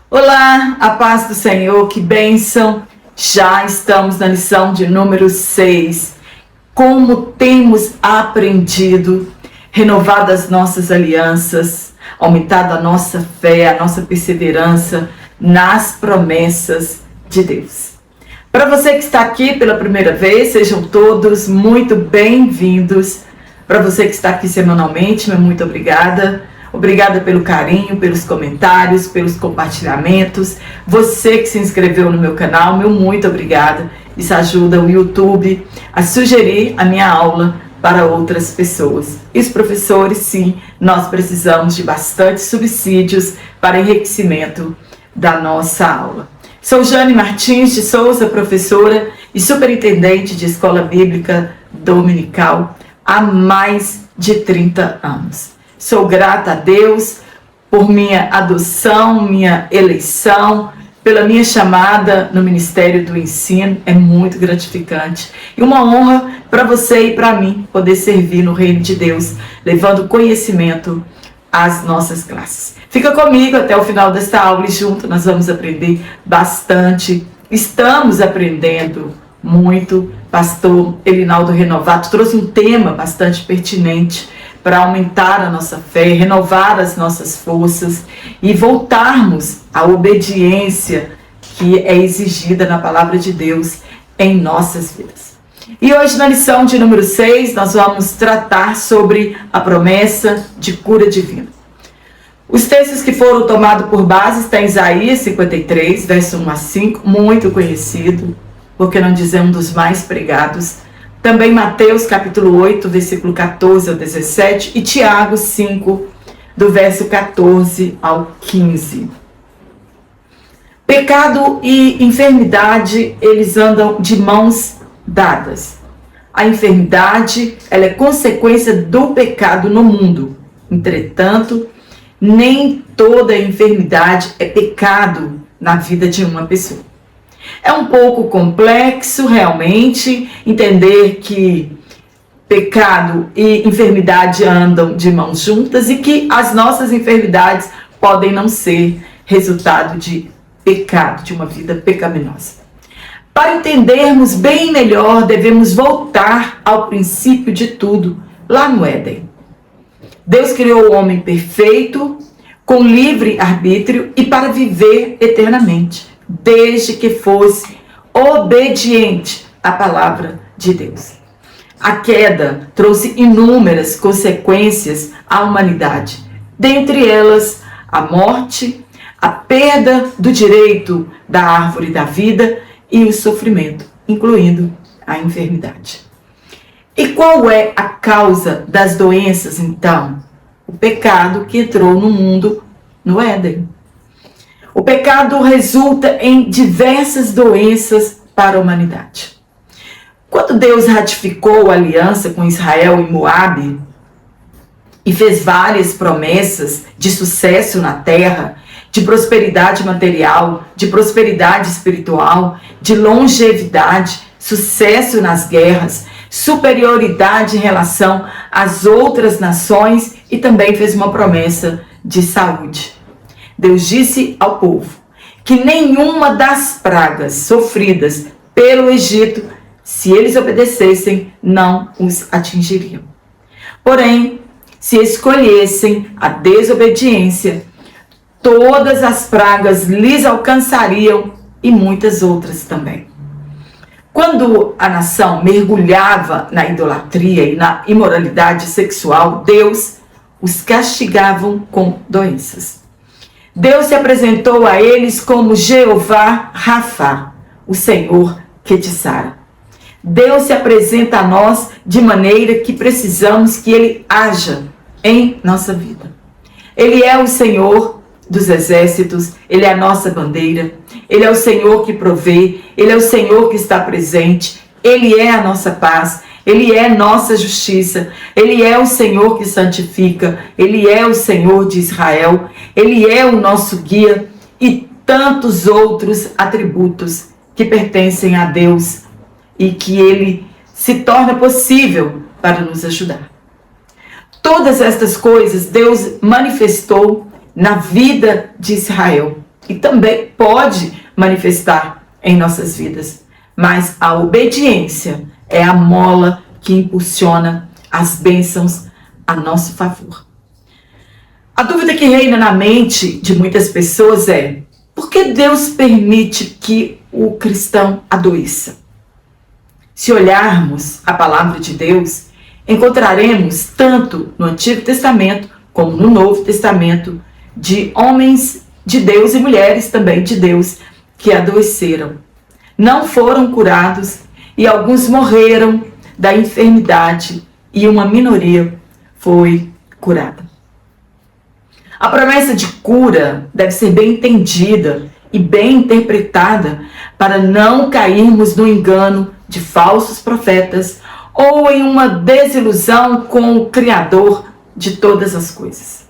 Olá, a paz do Senhor, que bênção! Já estamos na lição de número 6. Como temos aprendido, renovado as nossas alianças, aumentado a nossa fé, a nossa perseverança nas promessas de Deus. Para você que está aqui pela primeira vez, sejam todos muito bem-vindos. Para você que está aqui semanalmente, meu muito obrigada. Obrigada pelo carinho, pelos comentários, pelos compartilhamentos. Você que se inscreveu no meu canal, meu muito obrigada. Isso ajuda o YouTube a sugerir a minha aula para outras pessoas. E os professores, sim, nós precisamos de bastante subsídios para enriquecimento da nossa aula. Sou Jane Martins de Souza, professora e superintendente de Escola Bíblica Dominical há mais de 30 anos. Sou grata a Deus por minha adoção, minha eleição, pela minha chamada no Ministério do Ensino. É muito gratificante e uma honra para você e para mim poder servir no Reino de Deus, levando conhecimento às nossas classes. Fica comigo até o final desta aula e junto nós vamos aprender bastante. Estamos aprendendo muito. Pastor Elinaldo Renovato trouxe um tema bastante pertinente para aumentar a nossa fé, renovar as nossas forças e voltarmos à obediência que é exigida na palavra de Deus em nossas vidas. E hoje, na lição de número 6, nós vamos tratar sobre a promessa de cura divina. Os textos que foram tomados por base estão em Isaías 53, verso 1 a 5, muito conhecido, porque não dizer um dos mais pregados. Também Mateus capítulo 8, versículo 14 ao 17 e Tiago 5, do verso 14 ao 15. Pecado e enfermidade, eles andam de mãos dadas. A enfermidade, ela é consequência do pecado no mundo. Entretanto, nem toda enfermidade é pecado na vida de uma pessoa. É um pouco complexo realmente entender que pecado e enfermidade andam de mãos juntas e que as nossas enfermidades podem não ser resultado de pecado, de uma vida pecaminosa. Para entendermos bem melhor, devemos voltar ao princípio de tudo, lá no Éden. Deus criou o homem perfeito, com livre arbítrio e para viver eternamente, desde que fosse obediente à palavra de Deus. A queda trouxe inúmeras consequências à humanidade, dentre elas a morte, a perda do direito da árvore da vida e o sofrimento, incluindo a enfermidade. E qual é a causa das doenças, então? O pecado que entrou no mundo no Éden. O pecado resulta em diversas doenças para a humanidade. Quando Deus ratificou a aliança com Israel e Moabe e fez várias promessas de sucesso na terra, de prosperidade material, de prosperidade espiritual, de longevidade, sucesso nas guerras, superioridade em relação às outras nações e também fez uma promessa de saúde. Deus disse ao povo que nenhuma das pragas sofridas pelo Egito, se eles obedecessem, não os atingiriam. Porém, se escolhessem a desobediência, todas as pragas lhes alcançariam e muitas outras também. Quando a nação mergulhava na idolatria e na imoralidade sexual, Deus os castigava com doenças. Deus se apresentou a eles como Jeová Rafa, o Senhor que te sara. Deus se apresenta a nós de maneira que precisamos que Ele haja em nossa vida. Ele é o Senhor dos exércitos, Ele é a nossa bandeira, Ele é o Senhor que provê, Ele é o Senhor que está presente, Ele é a nossa paz, Ele é nossa justiça, Ele é o Senhor que santifica, Ele é o Senhor de Israel, Ele é o nosso guia e tantos outros atributos que pertencem a Deus e que Ele se torna possível para nos ajudar. Todas estas coisas Deus manifestou na vida de Israel. e também pode manifestar em nossas vidas. Mas a obediência é a mola que impulsiona as bênçãos a nosso favor. A dúvida que reina na mente de muitas pessoas é: por que Deus permite que o cristão adoeça? Se olharmos a palavra de Deus, encontraremos tanto no Antigo Testamento como no Novo Testamento de homens de Deus e mulheres também de Deus que adoeceram, não foram curados e alguns morreram da enfermidade e uma minoria foi curada. A promessa de cura deve ser bem entendida e bem interpretada para não cairmos no engano de falsos profetas ou em uma desilusão com o Criador de todas as coisas.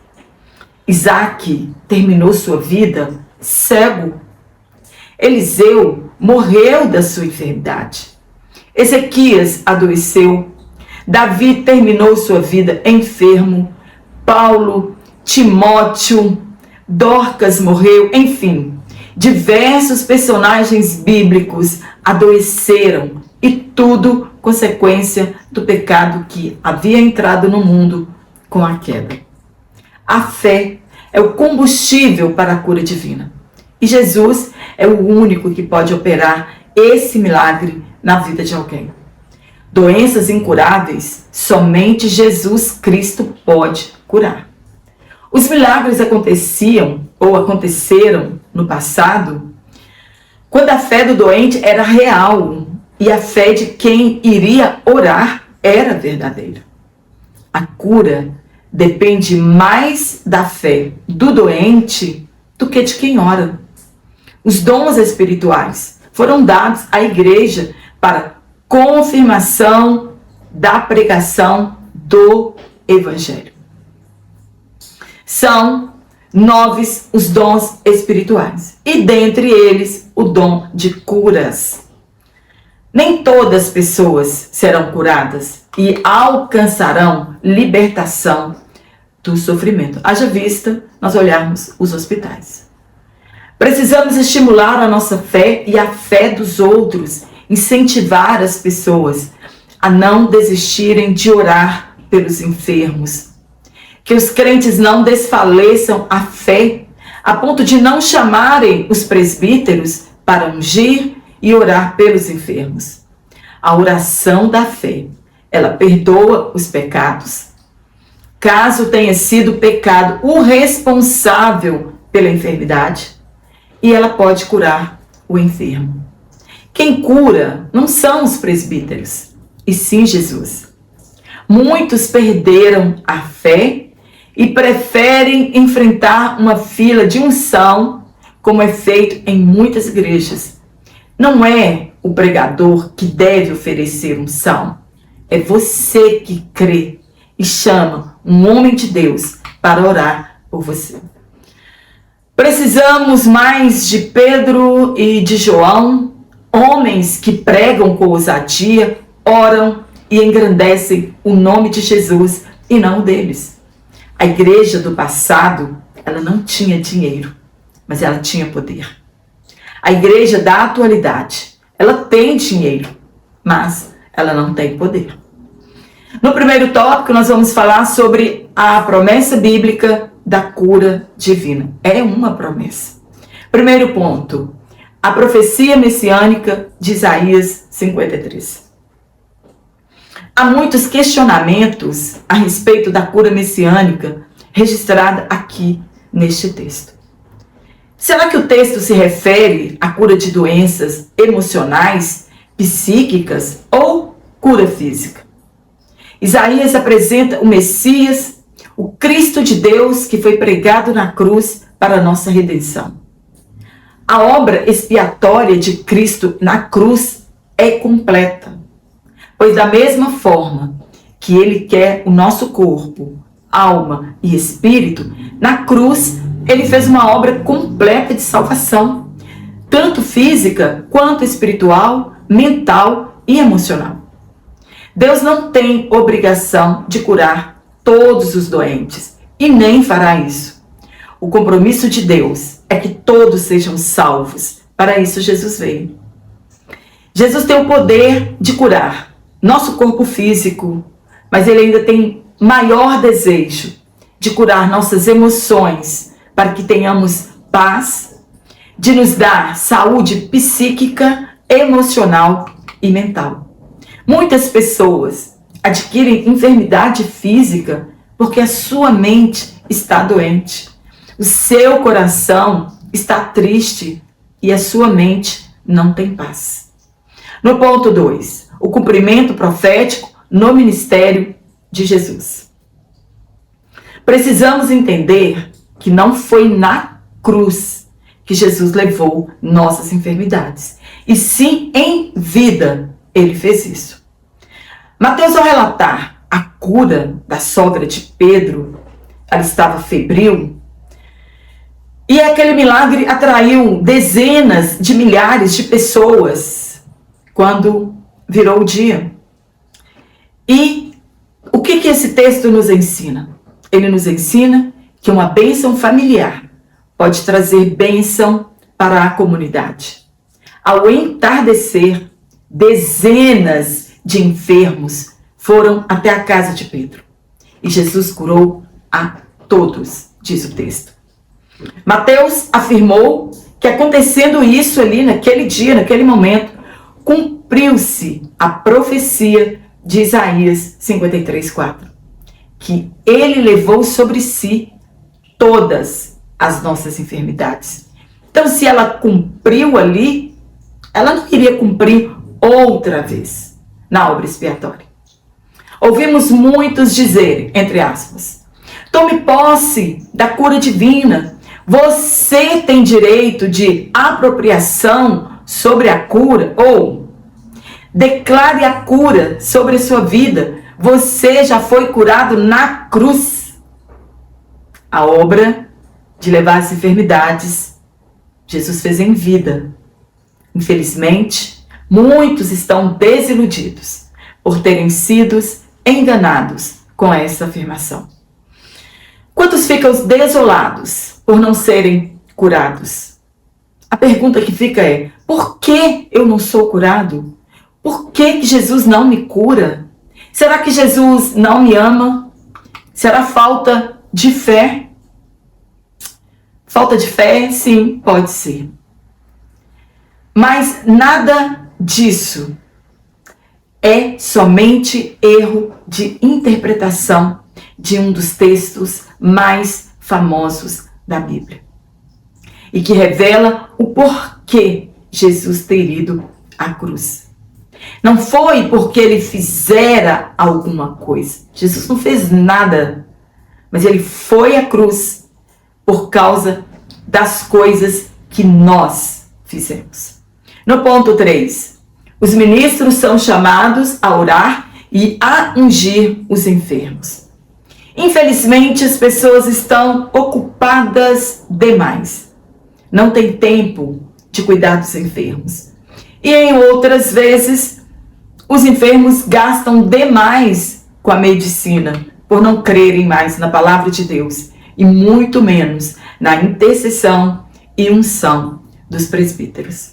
Isaac terminou sua vida cego. Eliseu morreu da sua enfermidade. Ezequias adoeceu. Davi terminou sua vida enfermo. Paulo, Timóteo, Dorcas morreu, enfim. Diversos personagens bíblicos adoeceram e tudo consequência do pecado que havia entrado no mundo com a queda. A fé é o combustível para a cura divina. E Jesus é o único que pode operar esse milagre na vida de alguém. Doenças incuráveis, somente Jesus Cristo pode curar. Os milagres aconteciam ou aconteceram no passado quando a fé do doente era real e a fé de quem iria orar era verdadeira. A cura depende mais da fé do doente do que de quem ora. Os dons espirituais foram dados à igreja para confirmação da pregação do Evangelho. São 9 os dons espirituais, e dentre eles o dom de curas. Nem todas as pessoas serão curadas e alcançarão libertação do sofrimento. Haja vista nós olharmos os hospitais. Precisamos estimular a nossa fé e a fé dos outros, incentivar as pessoas a não desistirem de orar pelos enfermos. Que os crentes não desfaleçam a fé a ponto de não chamarem os presbíteros para ungir e orar pelos enfermos. A oração da fé, ela perdoa os pecados. Caso tenha sido o pecado o responsável pela enfermidade, e ela pode curar o enfermo. Quem cura não são os presbíteros, e sim Jesus. Muitos perderam a fé e preferem enfrentar uma fila de unção, como é feito em muitas igrejas. Não é o pregador que deve oferecer unção, é você que crê e chama um homem de Deus para orar por você. Precisamos mais de Pedro e de João, homens que pregam com ousadia, oram e engrandecem o nome de Jesus e não o deles. A igreja do passado, ela não tinha dinheiro, mas ela tinha poder. A igreja da atualidade, ela tem dinheiro, mas ela não tem poder. No primeiro tópico, nós vamos falar sobre a promessa bíblica da cura divina. É uma promessa. Primeiro ponto, a profecia messiânica de Isaías 53. Há muitos questionamentos a respeito da cura messiânica registrada aqui neste texto. Será que o texto se refere à cura de doenças emocionais, psíquicas ou cura física? Isaías apresenta o Messias, o Cristo de Deus que foi pregado na cruz para a nossa redenção. A obra expiatória de Cristo na cruz é completa, pois da mesma forma que Ele quer o nosso corpo, alma e espírito, na cruz Ele fez uma obra completa de salvação, tanto física quanto espiritual, mental e emocional. Deus não tem obrigação de curar todos os doentes e nem fará isso. O compromisso de Deus é que todos sejam salvos. Para isso Jesus veio. Jesus tem o poder de curar nosso corpo físico, mas ele ainda tem maior desejo de curar nossas emoções, para que tenhamos paz, de nos dar saúde psíquica, emocional e mental. Muitas pessoas adquirem enfermidade física porque a sua mente está doente, o seu coração está triste e a sua mente não tem paz. No ponto 2, o cumprimento profético no ministério de Jesus. Precisamos entender que não foi na cruz que Jesus levou nossas enfermidades, e sim em vida ele fez isso. Mateus, ao relatar a cura da sogra de Pedro, ela estava febril, e aquele milagre atraiu dezenas de milhares de pessoas quando virou o dia. E o que esse texto nos ensina? Ele nos ensina que uma bênção familiar pode trazer bênção para a comunidade. Ao entardecer, dezenas de enfermos foram até a casa de Pedro. E Jesus curou a todos, diz o texto. Mateus afirmou que acontecendo isso ali, naquele dia, naquele momento, cumpriu-se a profecia de Isaías 53:4, que ele levou sobre si todas as nossas enfermidades. Então, se ela cumpriu ali, ela não iria cumprir outra vez na obra expiatória. Ouvimos muitos dizerem, entre aspas, tome posse da cura divina. Você tem direito de apropriação sobre a cura, ou declare a cura sobre a sua vida. Você já foi curado na cruz. A obra de levar as enfermidades, Jesus fez em vida. Infelizmente, muitos estão desiludidos por terem sido enganados com essa afirmação. Quantos ficam desolados por não serem curados? A pergunta que fica é: por que eu não sou curado? Por que Jesus não me cura? Será que Jesus não me ama? Será falta de fé? Falta de fé? Sim, pode ser. Mas nada disso é somente erro de interpretação de um dos textos mais famosos da Bíblia, e que revela o porquê Jesus ter ido à cruz. Não foi porque ele fizera alguma coisa. Jesus não fez nada, mas ele foi à cruz por causa das coisas que nós fizemos. No ponto 3, os ministros são chamados a orar e a ungir os enfermos. Infelizmente, as pessoas estão ocupadas demais. Não tem tempo de cuidar dos enfermos. E em outras vezes, os enfermos gastam demais com a medicina, por não crerem mais na palavra de Deus, e muito menos na intercessão e unção dos presbíteros.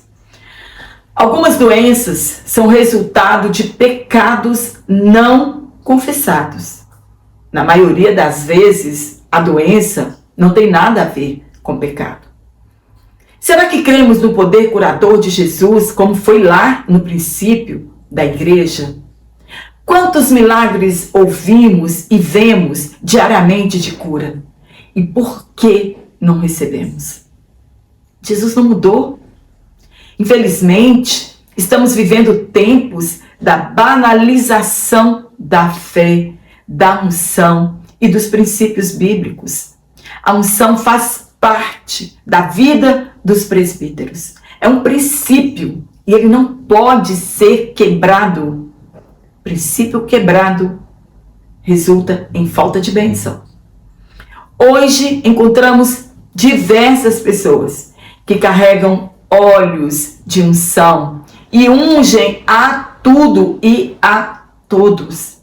Algumas doenças são resultado de pecados não confessados. Na maioria das vezes, a doença não tem nada a ver com pecado. Será que cremos no poder curador de Jesus, como foi lá no princípio da igreja? Quantos milagres ouvimos e vemos diariamente de cura? E por que não recebemos? Jesus não mudou. Infelizmente, estamos vivendo tempos da banalização da fé, da unção e dos princípios bíblicos. A unção faz parte da vida dos presbíteros. É um princípio e ele não pode ser quebrado. Princípio quebrado resulta em falta de bênção. Hoje encontramos diversas pessoas que carregam óleos de unção e ungem a tudo e a todos.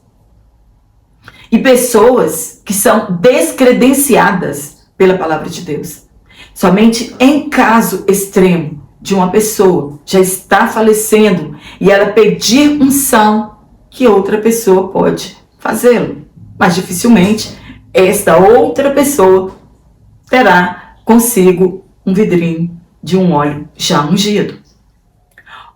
E pessoas que são descredenciadas pela palavra de Deus. Somente em caso extremo de uma pessoa já está falecendo e ela pedir unção, que outra pessoa pode fazê-lo. Mas dificilmente esta outra pessoa terá consigo um vidrinho de um óleo já ungido.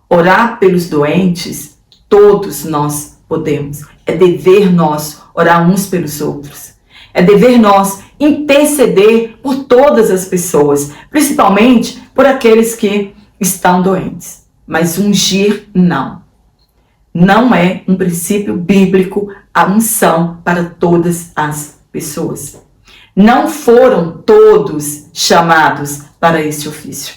Orar pelos doentes, todos nós podemos. É dever nosso orar uns pelos outros. É dever nosso interceder por todas as pessoas, principalmente por aqueles que estão doentes. Mas ungir, não. Não é um princípio bíblico a unção para todas as pessoas. Não foram todos chamados para esse ofício.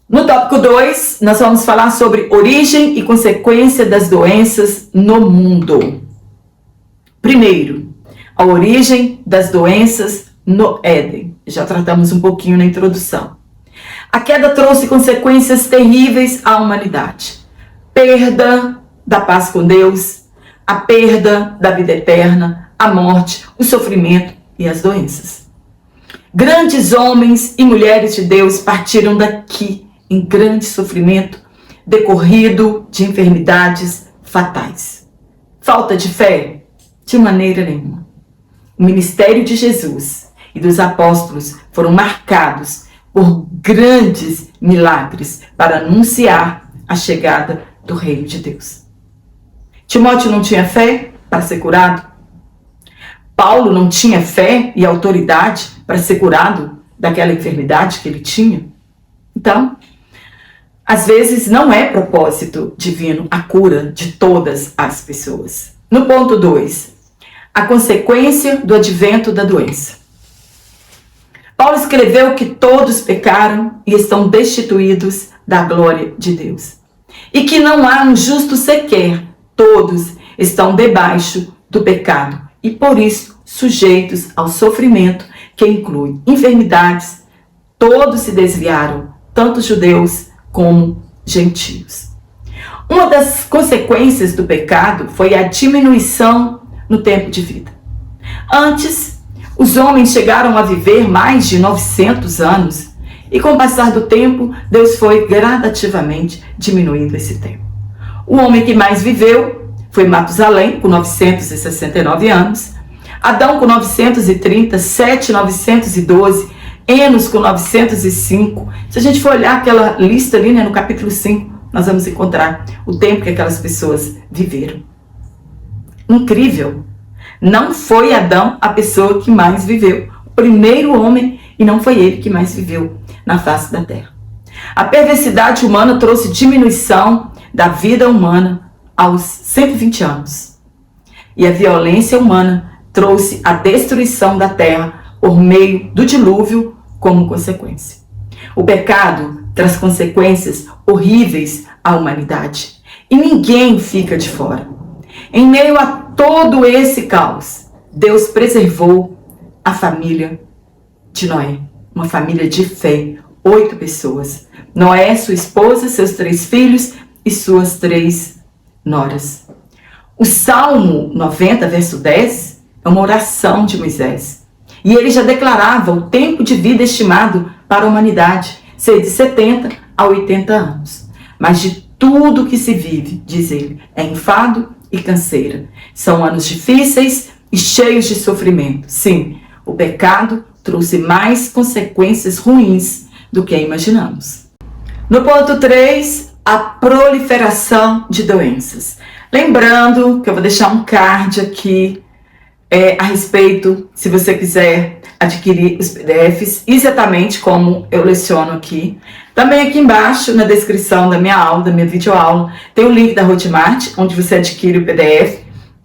No tópico 2, nós vamos falar sobre origem e consequência das doenças no mundo. Primeiro, a origem das doenças no Éden. Já tratamos um pouquinho na introdução. A queda trouxe consequências terríveis à humanidade. Perda da paz com Deus, a perda da vida eterna, a morte, o sofrimento e as doenças. Grandes homens e mulheres de Deus partiram daqui em grande sofrimento, decorrido de enfermidades fatais. Falta de fé? De maneira nenhuma. O ministério de Jesus e dos apóstolos foram marcados por grandes milagres para anunciar a chegada do reino de Deus. Timóteo não tinha fé para ser curado. Paulo não tinha fé e autoridade para ser curado daquela enfermidade que ele tinha. Então, às vezes não é propósito divino a cura de todas as pessoas. No ponto 2, a consequência do advento da doença. Paulo escreveu que todos pecaram e estão destituídos da glória de Deus. E que não há um justo sequer, todos estão debaixo do pecado e por isso sujeitos ao sofrimento que inclui enfermidades. Todos se desviaram, tanto judeus como gentios. Uma das consequências do pecado foi a diminuição no tempo de vida. Antes, os homens chegaram a viver mais de 900 anos e com o passar do tempo, Deus foi gradativamente diminuindo esse tempo. O homem que mais viveu foi Matusalém, com 969 anos, Adão com 930, Sete 912, Enos com 905. Se a gente for olhar aquela lista ali, no capítulo 5, nós vamos encontrar o tempo que aquelas pessoas viveram. Incrível! Não foi Adão a pessoa que mais viveu, o primeiro homem, e não foi ele que mais viveu na face da terra. A perversidade humana trouxe diminuição da vida humana aos 120 anos. E a violência humana trouxe a destruição da terra por meio do dilúvio como consequência. O pecado traz consequências horríveis à humanidade e ninguém fica de fora. Em meio a todo esse caos, Deus preservou a família de Noé, uma família de fé, 8 pessoas. Noé, sua esposa, seus 3 filhos e suas 3 noras. O Salmo 90, verso 10, é uma oração de Moisés. E ele já declarava o tempo de vida estimado para a humanidade, ser de 70 a 80 anos. Mas de tudo que se vive, diz ele, é enfado e canseira. São anos difíceis e cheios de sofrimento. Sim, o pecado trouxe mais consequências ruins do que imaginamos. No ponto 3, a proliferação de doenças. Lembrando que eu vou deixar um card aqui a respeito, se você quiser adquirir os PDFs, exatamente como eu leciono aqui. Também aqui embaixo, na descrição da minha aula, da minha videoaula, tem o link da Hotmart, onde você adquire o PDF,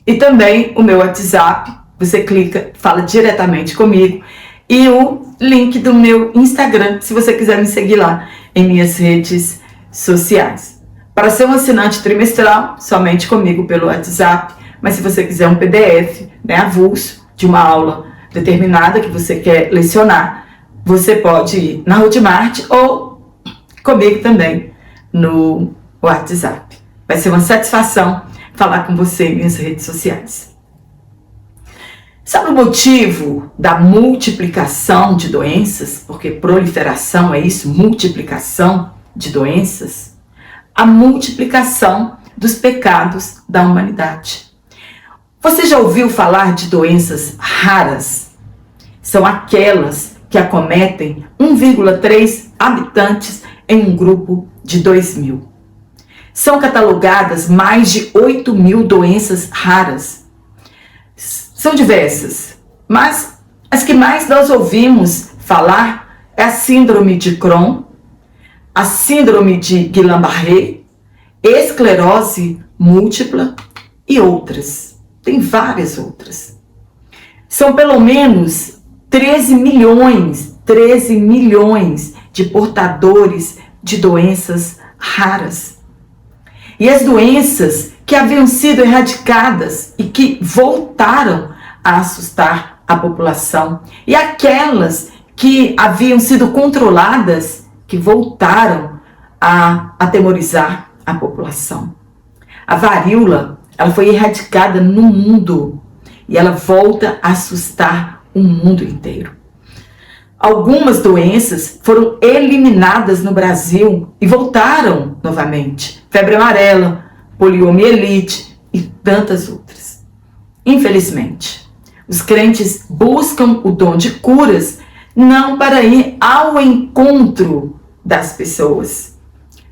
e também o meu WhatsApp, você clica, fala diretamente comigo, e o link do meu Instagram, se você quiser me seguir lá em minhas redes sociais. Para ser um assinante trimestral, somente comigo pelo WhatsApp, mas se você quiser um PDF, avulso, de uma aula determinada que você quer lecionar, você pode ir na Hotmart ou comigo também no WhatsApp. Vai ser uma satisfação falar com você em minhas redes sociais. Sabe o motivo da multiplicação de doenças? Porque proliferação é isso, multiplicação de doenças. A multiplicação dos pecados da humanidade. Você já ouviu falar de doenças raras? São aquelas que acometem 1,3 habitantes em um grupo de 2.000. São catalogadas mais de 8.000 doenças raras. São diversas, mas as que mais nós ouvimos falar é a síndrome de Crohn, a síndrome de Guillain-Barré, esclerose múltipla e outras. Tem várias outras. São pelo menos 13 milhões de portadores de doenças raras. E as doenças que haviam sido erradicadas e que voltaram a assustar a população. E aquelas que haviam sido controladas, que voltaram a atemorizar a população. A varíola, ela foi erradicada no mundo e ela volta a assustar o mundo inteiro. Algumas doenças foram eliminadas no Brasil e voltaram novamente. Febre amarela, poliomielite e tantas outras. Infelizmente, os crentes buscam o dom de curas não para ir ao encontro das pessoas,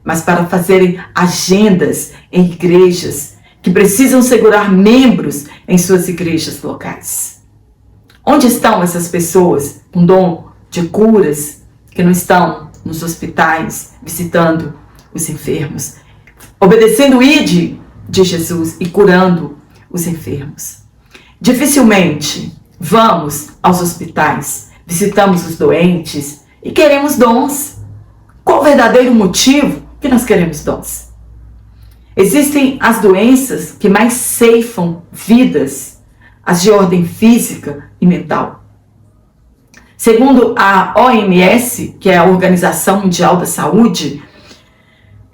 mas para fazerem agendas em igrejas que precisam segurar membros em suas igrejas locais. Onde estão essas pessoas com dom de curas que não estão nos hospitais visitando os enfermos, obedecendo o ide de Jesus e curando os enfermos? Dificilmente vamos aos hospitais, visitamos os doentes e queremos dons. Qual o verdadeiro motivo que nós queremos dons? Existem as doenças que mais ceifam vidas, as de ordem física e mental. Segundo a OMS, que é a Organização Mundial da Saúde,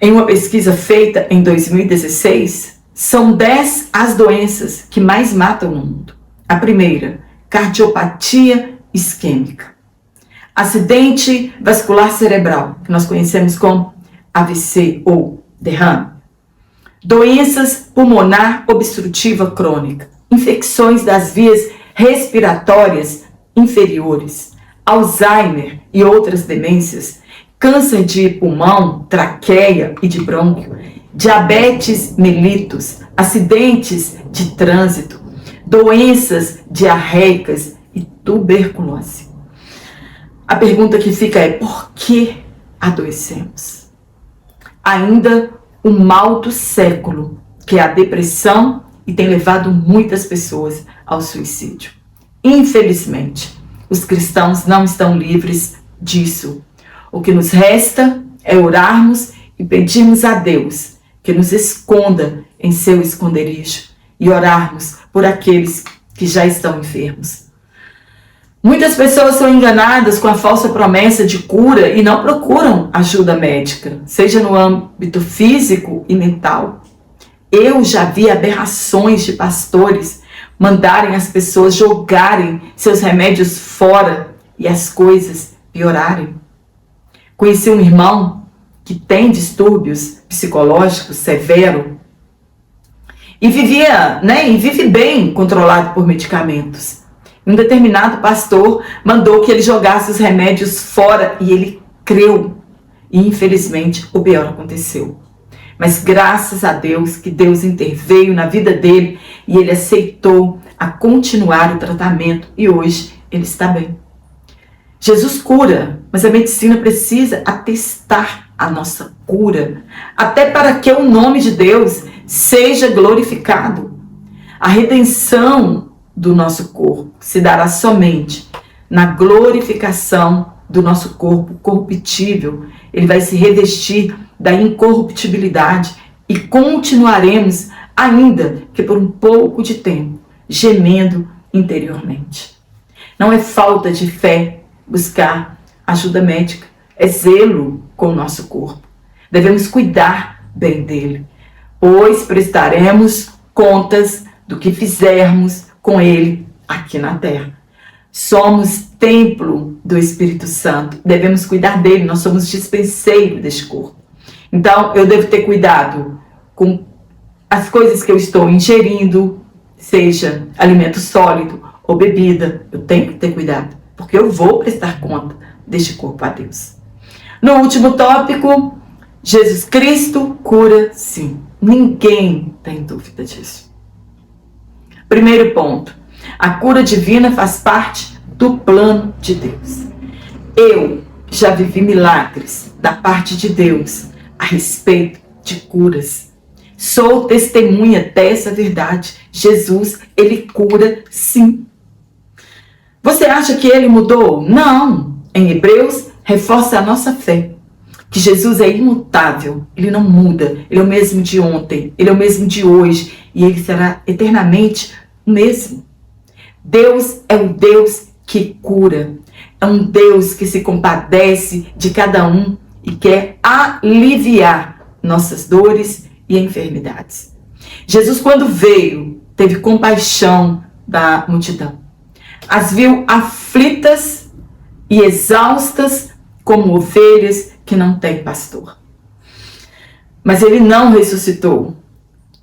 em uma pesquisa feita em 2016, são 10 as doenças que mais matam no mundo. A primeira, cardiopatia isquêmica. Acidente vascular cerebral, que nós conhecemos como AVC ou derrame. Doenças pulmonar obstrutiva crônica. Infecções das vias respiratórias inferiores. Alzheimer e outras demências. Câncer de pulmão, traqueia e de brônquio. Diabetes mellitus. Acidentes de trânsito. Doenças diarreicas e tuberculose. A pergunta que fica é: por que adoecemos? Ainda o mal do século, que é a depressão, e tem levado muitas pessoas ao suicídio. Infelizmente, os cristãos não estão livres disso. O que nos resta é orarmos e pedirmos a Deus que nos esconda em seu esconderijo e orarmos por aqueles que já estão enfermos. Muitas pessoas são enganadas com a falsa promessa de cura e não procuram ajuda médica, seja no âmbito físico e mental. Eu já vi aberrações de pastores mandarem as pessoas jogarem seus remédios fora e as coisas piorarem. Conheci um irmão que tem distúrbios psicológicos severos e vive bem controlado por medicamentos. Um determinado pastor mandou que ele jogasse os remédios fora e ele creu. E infelizmente o pior aconteceu. Mas graças a Deus que Deus interveio na vida dele e ele aceitou a continuar o tratamento e hoje ele está bem. Jesus cura, mas a medicina precisa atestar a nossa cura, até para que o nome de Deus seja glorificado. A redenção do nosso corpo se dará somente na glorificação do nosso corpo corruptível. Ele vai se revestir da incorruptibilidade e continuaremos, ainda que por um pouco de tempo, gemendo interiormente. Não é falta de fé buscar ajuda médica, é zelo com o nosso corpo. Devemos cuidar bem dele, pois prestaremos contas do que fizermos com ele aqui na terra. Somos templo do Espírito Santo, devemos cuidar dele, nós somos dispenseiro deste corpo. Então, eu devo ter cuidado com as coisas que eu estou ingerindo, seja alimento sólido ou bebida. Eu tenho que ter cuidado, porque eu vou prestar conta deste corpo a Deus. No último tópico, Jesus Cristo cura sim. Ninguém tem dúvida disso. Primeiro ponto, a cura divina faz parte do plano de Deus. Eu já vivi milagres da parte de Deus a respeito de curas. Sou testemunha dessa verdade. Jesus, ele cura sim. Você acha que ele mudou? Não. Em Hebreus, reforça a nossa fé. Que Jesus é imutável, ele não muda, ele é o mesmo de ontem, ele é o mesmo de hoje e ele será eternamente o mesmo. Deus é um Deus que cura, é um Deus que se compadece de cada um e quer aliviar nossas dores e enfermidades. Jesus, quando veio, teve compaixão da multidão. As viu aflitas e exaustas como ovelhas que não têm pastor. Mas ele não ressuscitou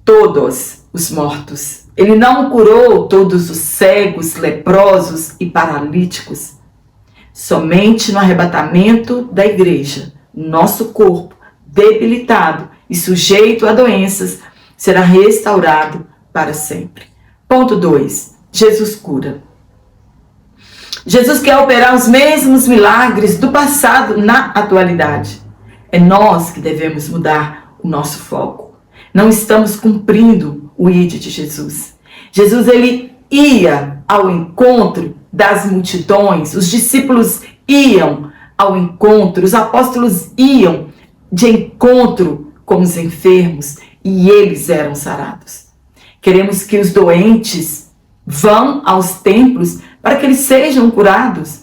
todos os mortos. Ele não curou todos os cegos, leprosos e paralíticos. Somente no arrebatamento da igreja, nosso corpo, debilitado e sujeito a doenças, será restaurado para sempre. Ponto 2. Jesus cura. Jesus quer operar os mesmos milagres do passado na atualidade. É nós que devemos mudar o nosso foco. Não estamos cumprindo o ID de Jesus. Jesus, ele ia ao encontro das multidões, os discípulos iam ao encontro, os apóstolos iam de encontro com os enfermos e eles eram sarados. Queremos que os doentes vão aos templos para que eles sejam curados.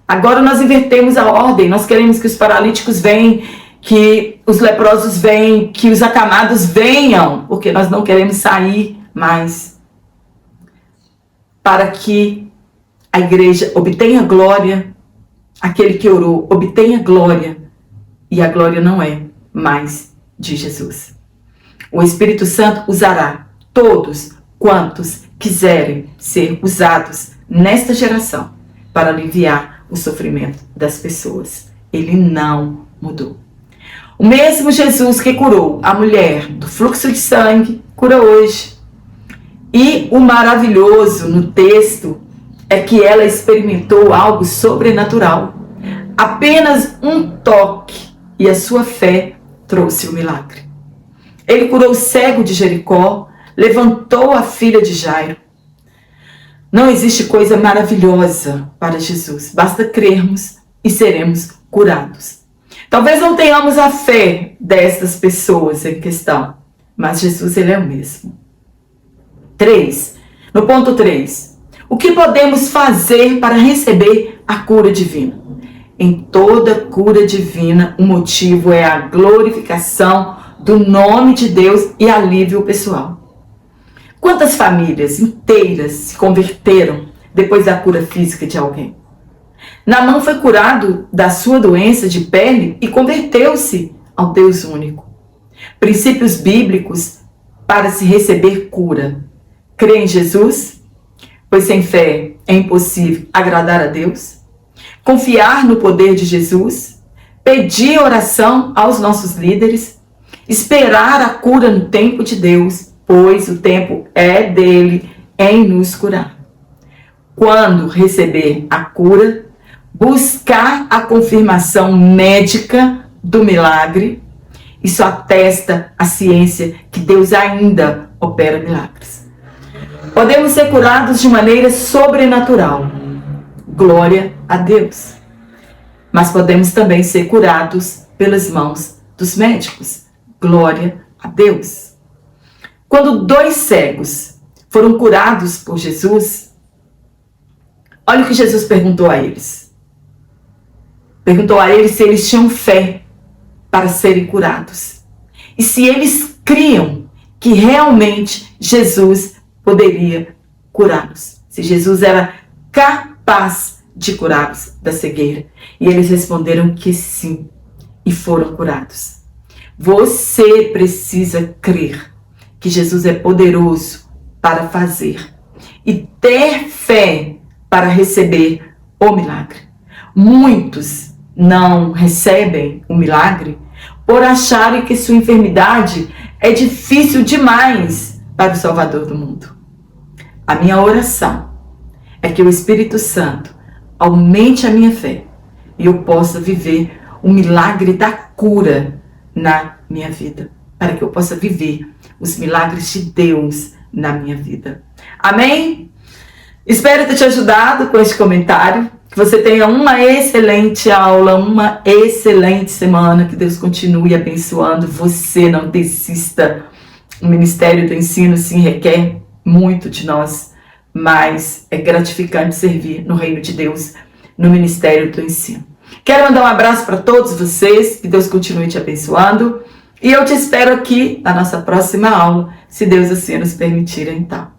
Agora nós invertemos a ordem, nós queremos que os paralíticos venham, que os leprosos venham, que os acamados venham, porque nós não queremos sair mais. Para que a igreja obtenha glória, aquele que orou obtenha glória, e a glória não é mais de Jesus. O Espírito Santo usará todos quantos quiserem ser usados nesta geração para aliviar o sofrimento das pessoas. Ele não mudou. O mesmo Jesus que curou a mulher do fluxo de sangue, cura hoje. E o maravilhoso no texto é que ela experimentou algo sobrenatural. Apenas um toque e a sua fé trouxe o milagre. Ele curou o cego de Jericó, levantou a filha de Jairo. Não existe coisa maravilhosa para Jesus. Basta crermos e seremos curados. Talvez não tenhamos a fé destas pessoas em questão, mas Jesus, ele é o mesmo. 3. No ponto 3. O que podemos fazer para receber a cura divina? Em toda cura divina, o motivo é a glorificação do nome de Deus e alívio pessoal. Quantas famílias inteiras se converteram depois da cura física de alguém? Naamã foi curado da sua doença de pele e converteu-se ao Deus único. Princípios bíblicos para se receber cura. Crê em Jesus, pois sem fé é impossível agradar a Deus. Confiar no poder de Jesus. Pedir oração aos nossos líderes. Esperar a cura no tempo de Deus, pois o tempo é dele em nos curar. Quando receber a cura, buscar a confirmação médica do milagre. Isso atesta a ciência que Deus ainda opera milagres. Podemos ser curados de maneira sobrenatural. Glória a Deus. Mas podemos também ser curados pelas mãos dos médicos. Glória a Deus. Quando 2 cegos foram curados por Jesus, olha o que Jesus perguntou a eles. Perguntou a eles se eles tinham fé para serem curados. E se eles criam que realmente Jesus poderia curá-los. se Jesus era capaz de curá-los da cegueira. E eles responderam que sim, e foram curados. Você precisa crer que Jesus é poderoso para fazer e ter fé para receber o milagre. Muitos não recebem o milagre por acharem que sua enfermidade é difícil demais para o Salvador do mundo. A minha oração é que o Espírito Santo aumente a minha fé e eu possa viver o milagre da cura na minha vida, para que eu possa viver os milagres de Deus na minha vida. Amém? Espero ter te ajudado com este comentário. Que você tenha uma excelente aula, uma excelente semana. Que Deus continue abençoando você. Não desista. O Ministério do Ensino, sim, requer muito de nós, mas é gratificante servir no reino de Deus, no Ministério do Ensino. Quero mandar um abraço para todos vocês. Que Deus continue te abençoando. E eu te espero aqui na nossa próxima aula, se Deus assim nos permitir, então.